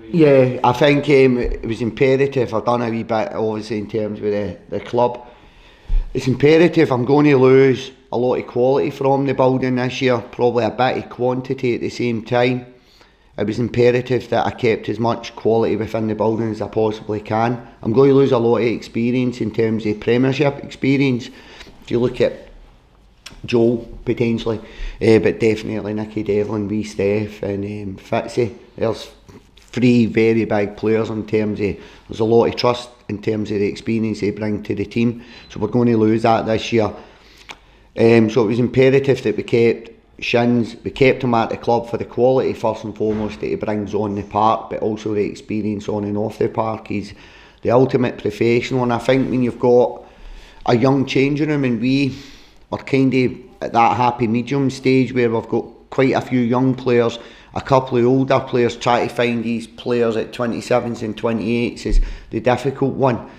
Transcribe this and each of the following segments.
Yeah, I think it was imperative. I've done a wee bit, obviously, in terms with the club. It's imperative. I'm going to lose a lot of quality from the building this year, probably a bit of quantity at the same time. It was imperative that I kept as much quality within the building as I possibly can. I'm going to lose a lot of experience in terms of Premiership experience. If you look at Joel, potentially, but definitely Nicky Devlin, wee Steph and Fitzy. There's three very big players in terms of, there's a lot of trust in terms of the experience they bring to the team. So we're going to lose that this year. So it was imperative that we kept Shins, we kept him at the club for the quality first and foremost that he brings on the park, but also the experience on and off the park. He's the ultimate professional, and I think when you've got a young changing room, and we are kind of at that happy medium stage where we've got quite a few young players, a couple of older players, try to find these players at 27s and 28s is the difficult one.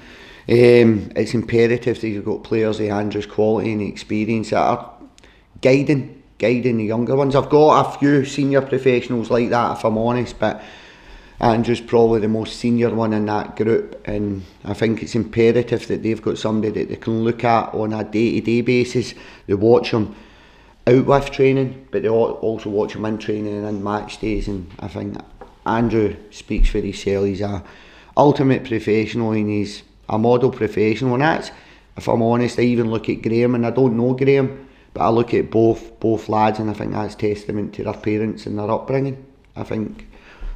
It's imperative that you've got players of Andrew's quality and experience that are guiding the younger ones. I've got a few senior professionals like that, if I'm honest, but Andrew's probably the most senior one in that group, and I think it's imperative that they've got somebody that they can look at on a day-to-day basis. They watch him out with training, but they also watch him in training and in match days, and I think Andrew speaks for himself. He's a ultimate professional and he's a model professional, and that's, if I'm honest, I even look at Graham, and I don't know Graham, but I look at both lads, and I think that's testament to their parents and their upbringing. I think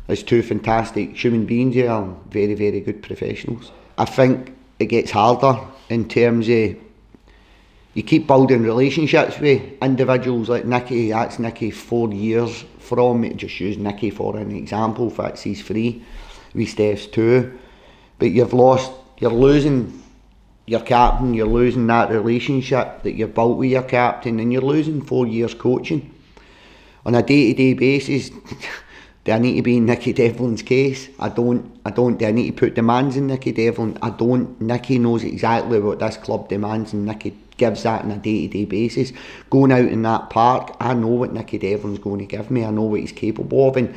there's two fantastic human beings here and very, very good professionals. I think it gets harder in terms of you keep building relationships with individuals like Nicky. That's Nicky 4 years from, just use Nicky for an example, Fitzy's 3, we Steph's 2, but you're losing your captain, you're losing that relationship that you've built with your captain, and you're losing 4 years coaching. On a day-to-day basis, do I need to be in Nicky Devlin's case? I don't. Do I need to put demands in Nicky Devlin? I don't. Nicky knows exactly what this club demands, and Nicky gives that on a day-to-day basis. Going out in that park, I know what Nicky Devlin's going to give me. I know what he's capable of, and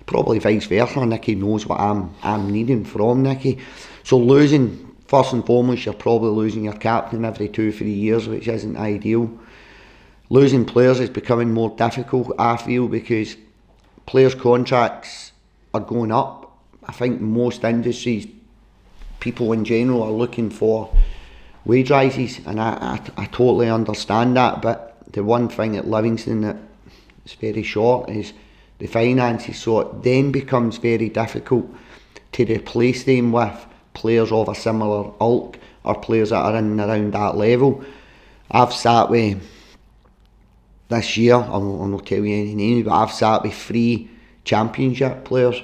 probably vice versa. Nicky knows what I'm needing from Nicky. So losing, first and foremost, you're probably losing your captain every 2-3 years, which isn't ideal. Losing players is becoming more difficult, I feel, because players' contracts are going up. I think most industries, people in general, are looking for wage rises, and I totally understand that, but the one thing at Livingston that is very short is the finances, so it then becomes very difficult to replace them with players of a similar ilk or players that are in and around that level. I've sat with, this year, I'll not tell you any names, but I've sat with 3 championship players.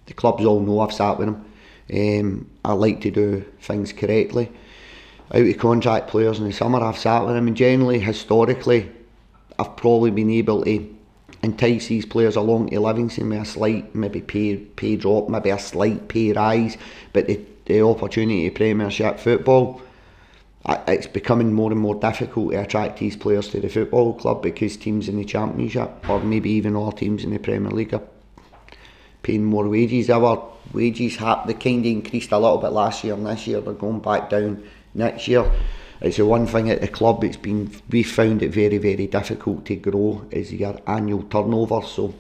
The clubs all know I've sat with them. I like to do things correctly. Out of contract players in the summer, I've sat with them, and generally, historically, I've probably been able to entice these players along to Livingston with a slight maybe pay drop, maybe a slight pay rise, but the opportunity of Premiership football, it's becoming more and more difficult to attract these players to the football club, because teams in the Championship, or maybe even all teams in the Premier League, are paying more wages. Our wages they kind of increased a little bit last year, and this year they're going back down next year. It's the one thing at the club, we found it very, very difficult to grow, is your annual turnover, so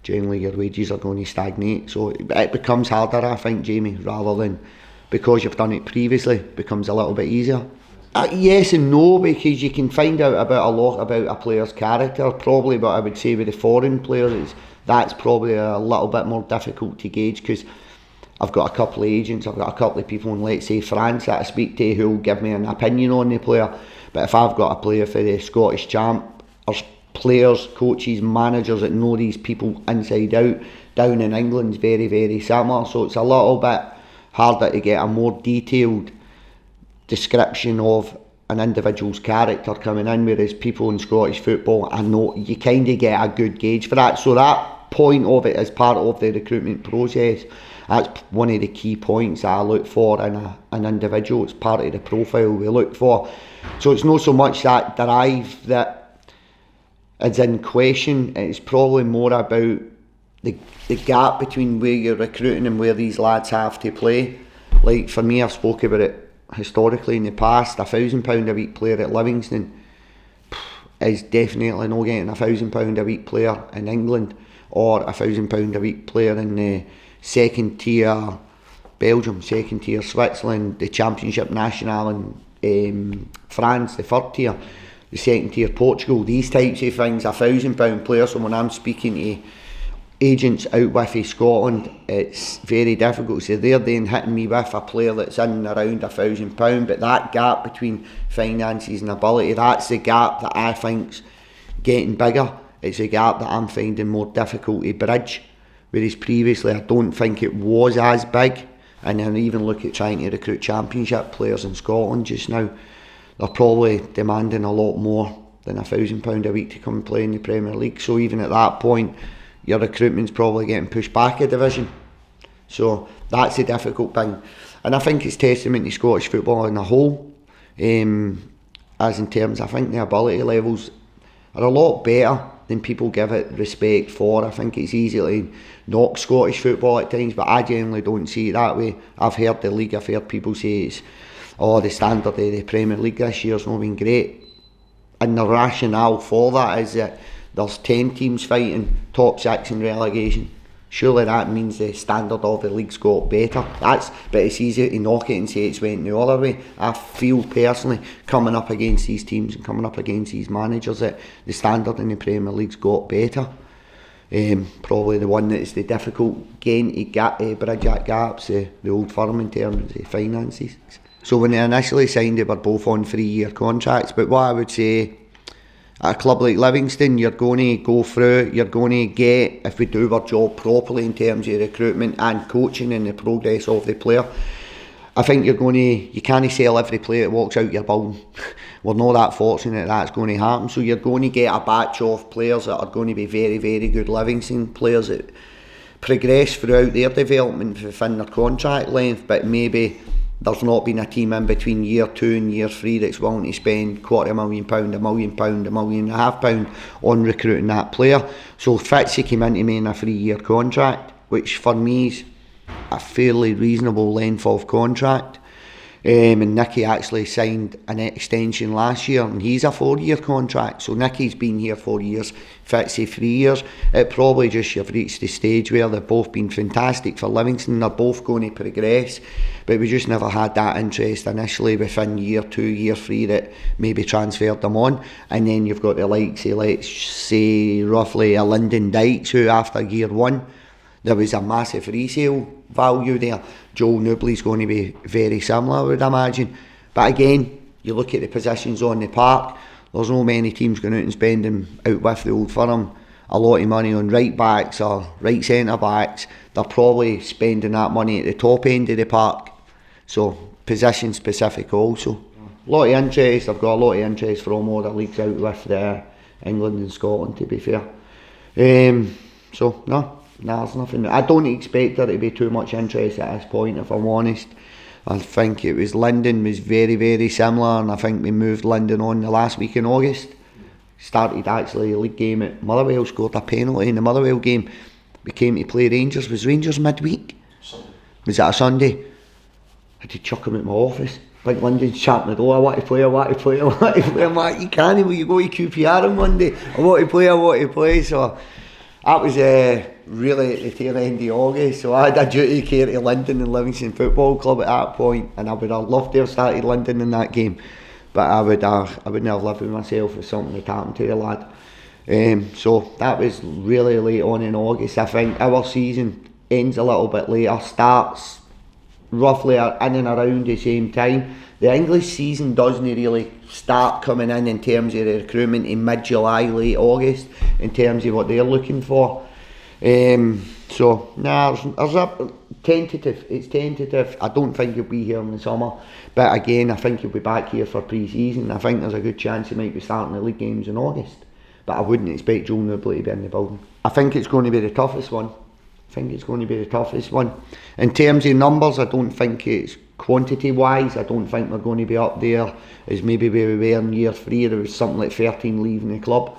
generally your wages are going to stagnate. So it becomes harder, I think, Jamie, rather than because you've done it previously, it becomes a little bit easier. Yes and no, because you can find out a lot about a player's character. Probably what I would say with the foreign players is that's probably a little bit more difficult to gauge, because I've got a couple of agents, I've got a couple of people in, let's say, France that I speak to who will give me an opinion on the player. But if I've got a player for the Scottish champ, there's players, coaches, managers that know these people inside out. Down in England's very, very similar, so it's a little bit harder to get a more detailed description of an individual's character coming in, whereas people in Scottish football, I know you kind of get a good gauge for that. So that point of it is part of the recruitment process. That's one of the key points that I look for in an individual. It's part of the profile we look for. So it's not so much that drive that is in question, it's probably more about the gap between where you're recruiting and where these lads have to play. Like for me, I've spoke about it historically in the past. £1,000 a week player at Livingston is definitely not getting £1,000 a week player in England, or £1,000 a week player in the second tier Belgium, second tier Switzerland, the Championship National in France, the third tier, the second tier Portugal. These types of things, £1,000 players. So when I'm speaking to agents out with Scotland, it's very difficult. So they're then hitting me with a player that's in and around £1,000, but that gap between finances and ability, that's the gap that I think's getting bigger. It's a gap that I'm finding more difficult to bridge, whereas previously I don't think it was as big. And then even look at trying to recruit Championship players in Scotland just now, they're probably demanding a lot more than £1,000 a week to come and play in the Premier League. So even at that point, your recruitment's probably getting pushed back a division. So that's a difficult thing. And I think it's testament to Scottish football in a whole, as in terms, I think the ability levels are a lot better than people give it respect for. I think it's easy to knock Scottish football at times, but I genuinely don't see it that way. I've heard the league, I've heard people say it's, the standard of the Premier League this year's not been great. And the rationale for that is that there's 10 teams fighting top 6 in relegation. Surely that means the standard of the league's got better. But it's easy to knock it and say it's went the other way. I feel personally, coming up against these teams and coming up against these managers, that the standard in the Premier League's got better. Probably the one that is the difficult game to bridge that gap's the Old Firm in terms of finances. So when they initially signed, they were both on 3-year contracts, but what I would say, at a club like Livingston, you're going to go through, you're going to get, if we do our job properly in terms of recruitment and coaching and the progress of the player, I think you can't sell every player that walks out your building. We're not that fortunate that's going to happen. So you're going to get a batch of players that are going to be very, very good Livingston players that progress throughout their development within their contract length, but maybe there's not been a team in between year 2 and year 3 that's willing to spend £250,000, £1 million, £1.5 million on recruiting that player. So Fitzy came into me in a 3-year contract, which for me is a fairly reasonable length of contract. And Nicky actually signed an extension last year, and he's a 4-year contract. So Nicky's been here 4 years, Fitzy 3 years. It probably just, you've reached the stage where they've both been fantastic for Livingston. They're both going to progress, but we just never had that interest initially within year 2, year 3 that maybe transferred them on. And then you've got the likes of, let's say, roughly a Lyndon Dykes, who after year 1, there was a massive resale value there. Joel Newbley's going to be very similar, I would imagine. But again, you look at the positions on the park, there's no many teams going out and spending out with the Old Firm a lot of money on right backs or right centre backs. They're probably spending that money at the top end of the park. So position specific also. A lot of interest, I've got a lot of interest from all the leagues out with England and Scotland, to be fair. So no, there's nothing. I don't expect there to be too much interest at this point, if I'm honest. I think it was London was very, very similar, and I think we moved London on the last week in August. Started actually a league game at Motherwell, scored a penalty in the Motherwell game. We came to play Rangers. Was Rangers midweek? Sunday. Was that a Sunday? I had to chuck him at my office. Like London's shutting the door, I want to play. I'm like, you can't, will you go to QPR on Monday? I want to play. So that was really at the tail end of August. So I had a duty care to London and Livingston Football Club at that point, and I would have loved to have started London in that game, but I wouldn't have lived with myself if something had happened to the lad. So that was really late on in August. I think our season ends a little bit later, starts roughly in and around the same time. The English season doesn't really start coming in terms of the recruitment in mid-July, late August, in terms of what they're looking for. So there's a tentative. It's tentative. I don't think he'll be here in the summer, but again, I think he'll be back here for pre-season. I think there's a good chance he might be starting the league games in August, but I wouldn't expect Joel Newbley to be in the building. I think it's going to be the toughest one. In terms of numbers, I don't think it's quantity-wise. I don't think we're going to be up there as maybe we were in year 3. There was something like 13 leaving the club.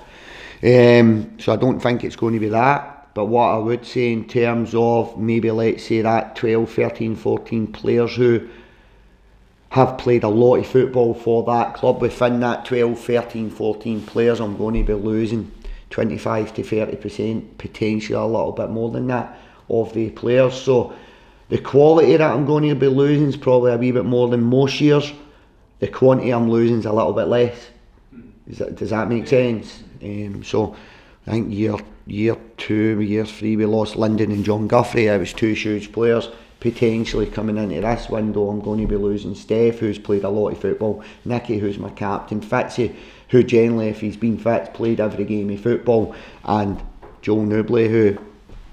So I don't think it's going to be that. But what I would say in terms of maybe, let's say, that 12, 13, 14 players who have played a lot of football for that club, within that 12, 13, 14 players, I'm going to be losing 25 to 30%, potentially a little bit more than that, of the players. So the quality that I'm going to be losing is probably a wee bit more than most years. The quantity I'm losing is a little bit less. Does that make sense? So I think year 2, year 3 we lost Lyndon and John Guthrie. It was 2 huge players. Potentially coming into this window, I'm going to be losing Steph, who's played a lot of football, Nicky, who's my captain, Fitzy, who generally, if he's been fit, played every game of football, and Joel Newbley, who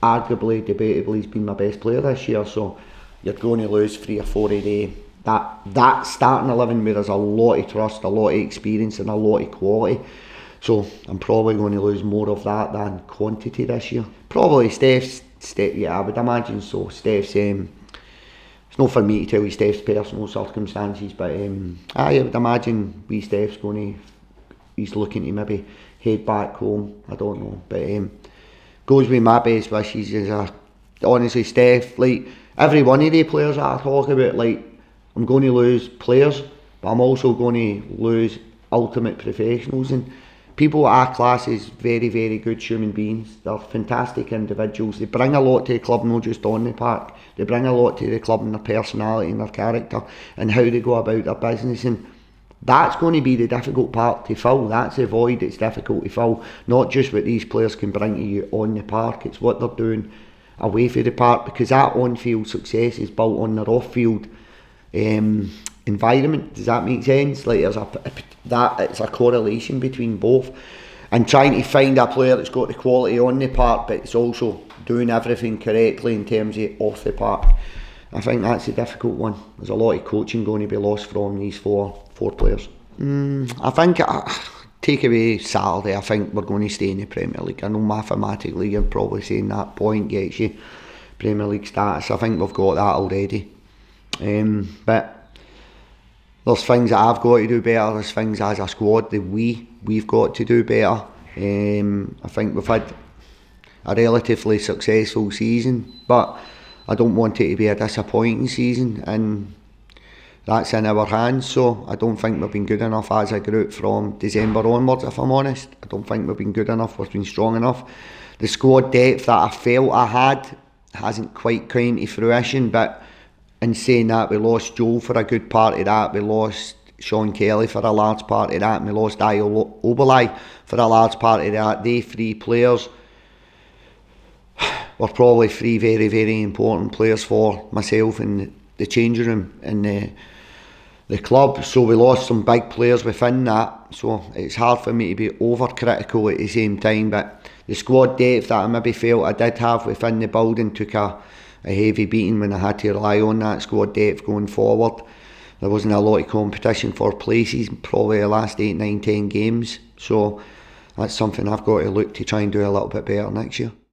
arguably, debatably, has been my best player this year. So you're going to lose 3 or 4 a day. That starting 11 where there's a lot of trust, a lot of experience and a lot of quality. So I'm probably going to lose more of that than quantity this year. Probably Steph, yeah, I would imagine so. Steph's, it's not for me to tell you Steph's personal circumstances, but I would imagine Steph's he's looking to maybe head back home. I don't know, but goes with my best wishes. Honestly, Steph, like every one of the players that I talk about, like I'm going to lose players, but I'm also going to lose ultimate professionals and people at our class is very, very good human beings. They're fantastic individuals. They bring a lot to the club, not just on the park. They bring a lot to the club in their personality and their character and how they go about their business. And that's going to be the difficult part to fill. That's the void that's difficult to fill. Not just what these players can bring to you on the park, it's what they're doing away from the park, because that on-field success is built on their off-field environment. Does that make sense? Like it's a correlation between both, and trying to find a player that's got the quality on the park but it's also doing everything correctly in terms of off the park. I think that's a difficult one. There's a lot of coaching going to be lost from these four players. I think take away Saturday, I think we're going to stay in the Premier League. I know mathematically you're probably saying that point gets you Premier League status. I think we've got that already. But there's things that I've got to do better. There's things as a squad that we've got to do better. I think we've had a relatively successful season, but I don't want it to be a disappointing season, and that's in our hands. So I don't think we've been good enough as a group from December onwards, if I'm honest. I don't think we've been good enough, we've been strong enough. The squad depth that I felt I had hasn't quite come to fruition, but in saying that, we lost Joel for a good part of that, we lost Sean Kelly for a large part of that, and we lost Ayo Oberlai for a large part of that. They 3 players were probably 3 very, very important players for myself in the changing room and the club. So we lost some big players within that, so it's hard for me to be overcritical at the same time. But the squad depth that I maybe felt I did have within the building took a heavy beating when I had to rely on that squad depth going forward. There wasn't a lot of competition for places, probably the last 8, 9, 10 games. So that's something I've got to look to try and do a little bit better next year.